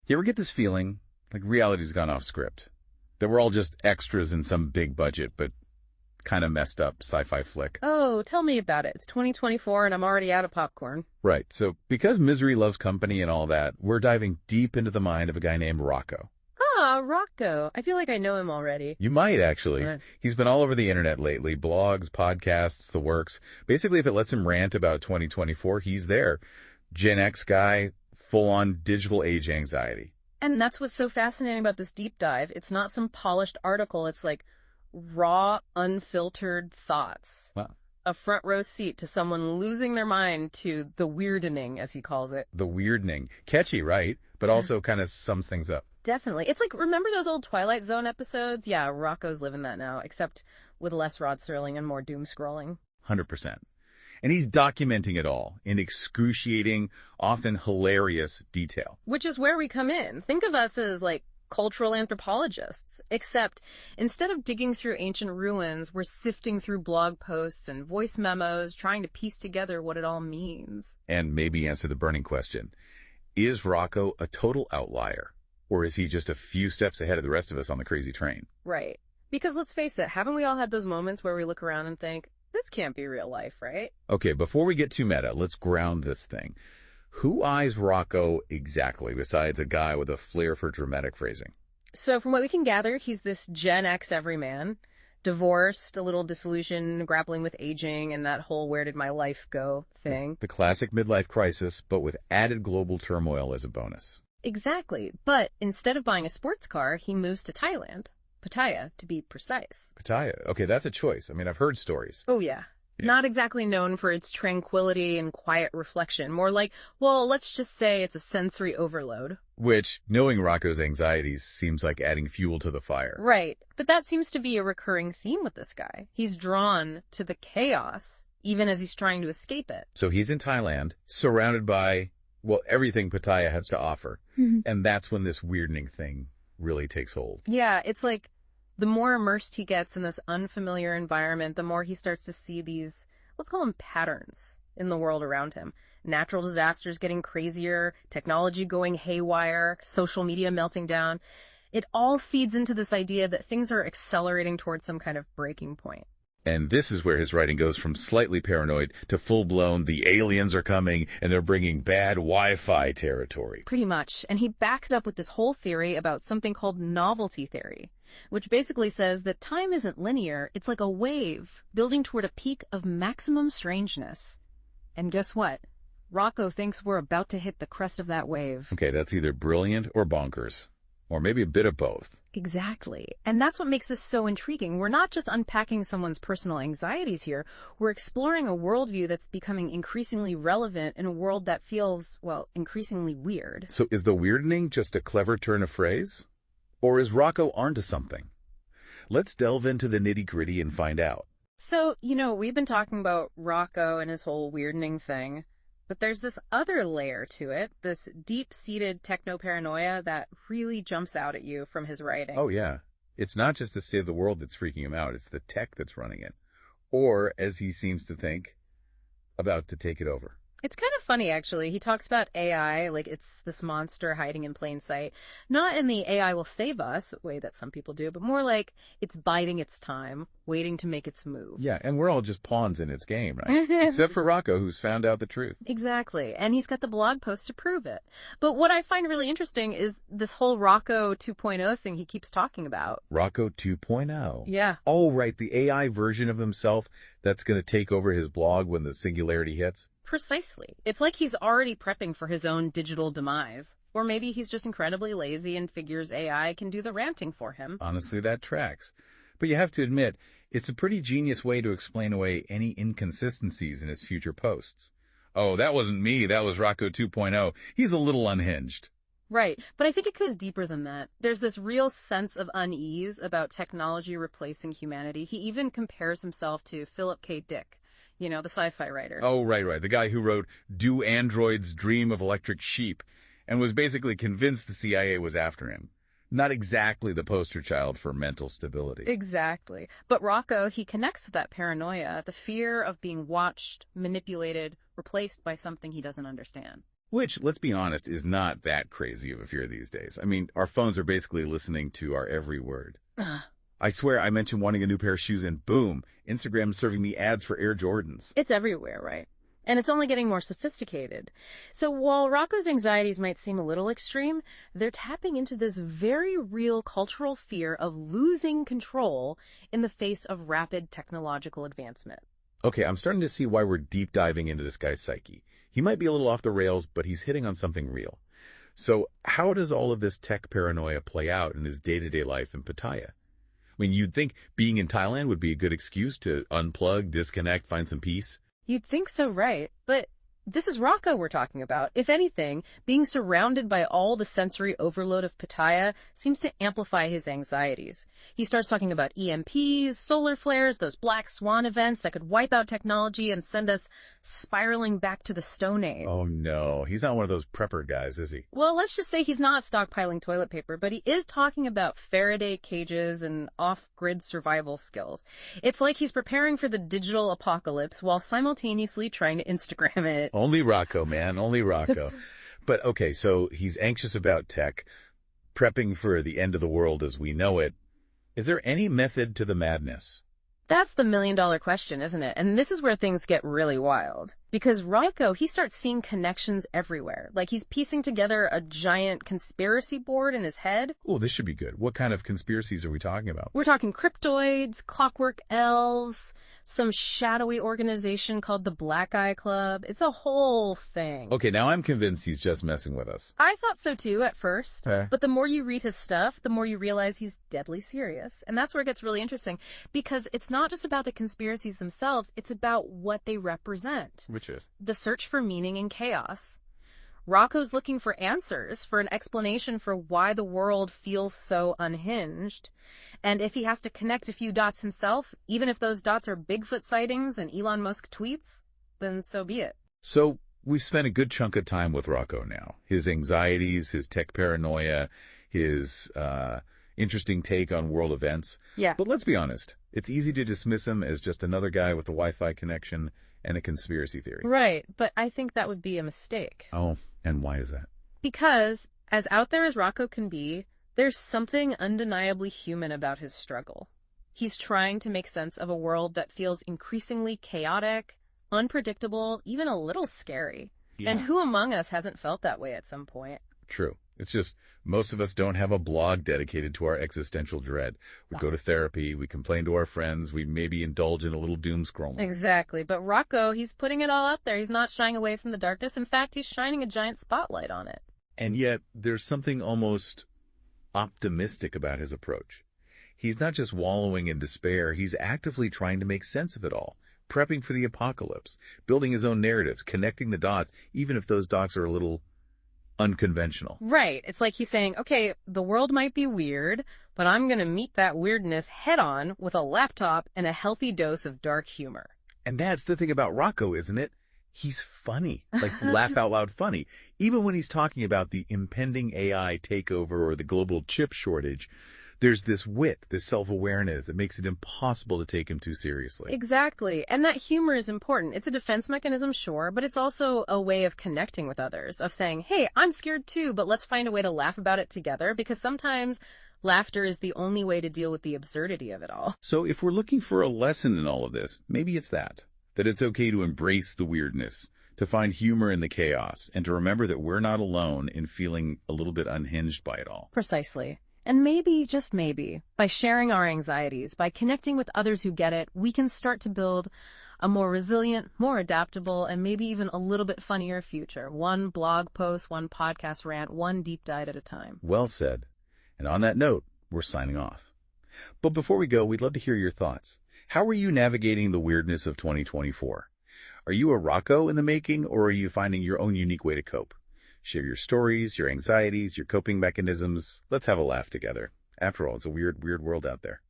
You ever get this feeling like reality's gone off script? That we're all just extras in some big budget, but kind of messed up sci-fi flick? Oh, tell me about it. It's 2024 and I'm already out of popcorn. Right. So because misery loves company and all that, we're diving deep into the mind of a guy named Rocco. Ah, Rocco. I feel like I know him already. You might, actually. Right. He's been all over the internet lately. Blogs, podcasts, the works. Basically, if it lets him rant about 2024, he's there. Gen X guy, full-on digital age anxiety. And that's what's so fascinating about this deep dive. It's not some polished article. It's like raw, unfiltered thoughts. Wow. A front row seat to someone losing their mind to the weirdening, as he calls it. The weirdening. Catchy, right? But also kind of sums things up. Definitely. It's like, remember those old Twilight Zone episodes? Yeah, Rocco's living that now, except with less Rod Serling and more doom scrolling. 100%. And he's documenting it all in excruciating, often hilarious detail. Which is where we come in. Think of us as, like, cultural anthropologists, except instead of digging through ancient ruins, we're sifting through blog posts and voice memos, trying to piece together what it all means. And maybe answer the burning question. Is Rocco a total outlier? Or is he just a few steps ahead of the rest of us on the crazy train? Right. Because let's face it, haven't we all had those moments where we look around and think, this can't be real life, right? Okay, before we get too meta, let's ground this thing. Who eyes Rocco exactly, besides a guy with a flair for dramatic phrasing? So from what we can gather, he's this Gen X everyman, divorced, a little disillusioned, grappling with aging, and that whole where did my life go thing. The classic midlife crisis, but with added global turmoil as a bonus. Exactly. But instead of buying a sports car, he moves to Thailand. Pattaya, to be precise. Pattaya. Okay, that's a choice. I mean, I've heard stories. Oh, yeah. Not exactly known for its tranquility and quiet reflection. More like, well, let's just say it's a sensory overload. Which, knowing Rocco's anxieties, seems like adding fuel to the fire. Right. But that seems to be a recurring theme with this guy. He's drawn to the chaos, even as he's trying to escape it. So he's in Thailand, surrounded by, well, everything Pattaya has to offer. And that's when this weirdening thing really takes hold. Yeah, it's like the more immersed he gets in this unfamiliar environment, the more he starts to see these, let's call them patterns in the world around him. Natural disasters getting crazier, technology going haywire, social media melting down. It all feeds into this idea that things are accelerating towards some kind of breaking point. And this is where his writing goes from slightly paranoid to full-blown, the aliens are coming and they're bringing bad Wi-Fi territory. Pretty much. And he backed it up with this whole theory about something called novelty theory, which basically says that time isn't linear. It's like a wave building toward a peak of maximum strangeness. And guess what? Rocco thinks we're about to hit the crest of that wave. Okay, that's either brilliant or bonkers. Or maybe a bit of both. Exactly. And that's what makes this so intriguing. We're not just unpacking someone's personal anxieties here. We're exploring a worldview that's becoming increasingly relevant in a world that feels, well, increasingly weird. So is the weirdening just a clever turn of phrase? Or is Rocco onto something? Let's delve into the nitty-gritty and find out. So, we've been talking about Rocco and his whole weirdening thing. But there's this other layer to it, this deep-seated techno-paranoia that really jumps out at you from his writing. Oh, yeah. It's not just the state of the world that's freaking him out. It's the tech that's running it. Or, as he seems to think, about to take it over. It's kind of funny, actually. He talks about AI like it's this monster hiding in plain sight. Not in the AI will save us way that some people do, but more like it's biding its time, waiting to make its move. Yeah, and we're all just pawns in its game, right? Except for Rocco, who's found out the truth. Exactly. And he's got the blog post to prove it. But what I find really interesting is this whole Rocco 2.0 thing he keeps talking about. Rocco 2.0. Yeah. Oh, right. The AI version of himself that's going to take over his blog when the singularity hits. Precisely. It's like he's already prepping for his own digital demise. Or maybe he's just incredibly lazy and figures AI can do the ranting for him. Honestly, that tracks. But you have to admit, it's a pretty genius way to explain away any inconsistencies in his future posts. Oh, that wasn't me. That was Rocco 2.0. He's a little unhinged. Right. But I think it goes deeper than that. There's this real sense of unease about technology replacing humanity. He even compares himself to Philip K. Dick. The sci-fi writer. Oh, right. The guy who wrote Do Androids Dream of Electric Sheep and was basically convinced the CIA was after him. Not exactly the poster child for mental stability. Exactly. But Rocco, he connects with that paranoia, the fear of being watched, manipulated, replaced by something he doesn't understand. Which, let's be honest, is not that crazy of a fear these days. I mean, our phones are basically listening to our every word. I swear I mentioned wanting a new pair of shoes and boom, Instagram's serving me ads for Air Jordans. It's everywhere, right? And it's only getting more sophisticated. So while Rocco's anxieties might seem a little extreme, they're tapping into this very real cultural fear of losing control in the face of rapid technological advancement. Okay, I'm starting to see why we're deep diving into this guy's psyche. He might be a little off the rails, but he's hitting on something real. So how does all of this tech paranoia play out in his day-to-day life in Pattaya? I mean, you'd think being in Thailand would be a good excuse to unplug, disconnect, find some peace. You'd think so, right? But this is Rocco we're talking about. If anything, being surrounded by all the sensory overload of Pattaya seems to amplify his anxieties. He starts talking about EMPs, solar flares, those black swan events that could wipe out technology and send us spiraling back to the Stone Age. Oh no, he's not one of those prepper guys, is he? Well, let's just say he's not stockpiling toilet paper, but he is talking about Faraday cages and off-grid survival skills. It's like he's preparing for the digital apocalypse while simultaneously trying to Instagram it. Only Rocco, man, only Rocco. But okay, so he's anxious about tech, prepping for the end of the world as we know it. Is there any method to the madness? That's the million-dollar question, isn't it? And this is where things get really wild. Because Rocco, he starts seeing connections everywhere. Like he's piecing together a giant conspiracy board in his head. Oh, this should be good. What kind of conspiracies are we talking about? We're talking cryptoids, clockwork elves, some shadowy organization called the Black Eye Club. It's a whole thing. Okay, now I'm convinced he's just messing with us. I thought so too at first. Okay. But the more you read his stuff, the more you realize he's deadly serious. And that's where it gets really interesting. Because it's not just about the conspiracies themselves, it's about what they represent. Which is? The search for meaning in chaos. Rocco's looking for answers, for an explanation for why the world feels so unhinged. And if he has to connect a few dots himself, even if those dots are Bigfoot sightings and Elon Musk tweets, then so be it. So we've spent a good chunk of time with Rocco now. His anxieties, his tech paranoia, his interesting take on world events. Yeah. But let's be honest, it's easy to dismiss him as just another guy with a Wi-Fi connection and a conspiracy theory. Right, but I think that would be a mistake. Oh, and why is that? Because, as out there as Rocco can be, there's something undeniably human about his struggle. He's trying to make sense of a world that feels increasingly chaotic, unpredictable, even a little scary. Yeah. And who among us hasn't felt that way at some point? True. It's just most of us don't have a blog dedicated to our existential dread. We go to therapy, we complain to our friends, we maybe indulge in a little doom scrolling. Exactly. But Rocco, he's putting it all out there. He's not shying away from the darkness. In fact, he's shining a giant spotlight on it. And yet, there's something almost optimistic about his approach. He's not just wallowing in despair, he's actively trying to make sense of it all, prepping for the apocalypse, building his own narratives, connecting the dots, even if those dots are a little unconventional. Right. It's like he's saying, okay, the world might be weird, but I'm going to meet that weirdness head on with a laptop and a healthy dose of dark humor. And that's the thing about Rocco, isn't it? He's funny, like laugh out loud funny. Even when he's talking about the impending AI takeover or the global chip shortage, there's this wit, this self-awareness that makes it impossible to take him too seriously. Exactly. And that humor is important. It's a defense mechanism, sure, but it's also a way of connecting with others, of saying, hey, I'm scared too, but let's find a way to laugh about it together, because sometimes laughter is the only way to deal with the absurdity of it all. So if we're looking for a lesson in all of this, maybe it's that it's okay to embrace the weirdness, to find humor in the chaos, and to remember that we're not alone in feeling a little bit unhinged by it all. Precisely. And maybe, just maybe, by sharing our anxieties, by connecting with others who get it, we can start to build a more resilient, more adaptable, and maybe even a little bit funnier future. One blog post, one podcast rant, one deep dive at a time. Well said. And on that note, we're signing off. But before we go, we'd love to hear your thoughts. How are you navigating the weirdness of 2024? Are you a Rocco in the making, or are you finding your own unique way to cope? Share your stories, your anxieties, your coping mechanisms. Let's have a laugh together. After all, it's a weird, weird world out there.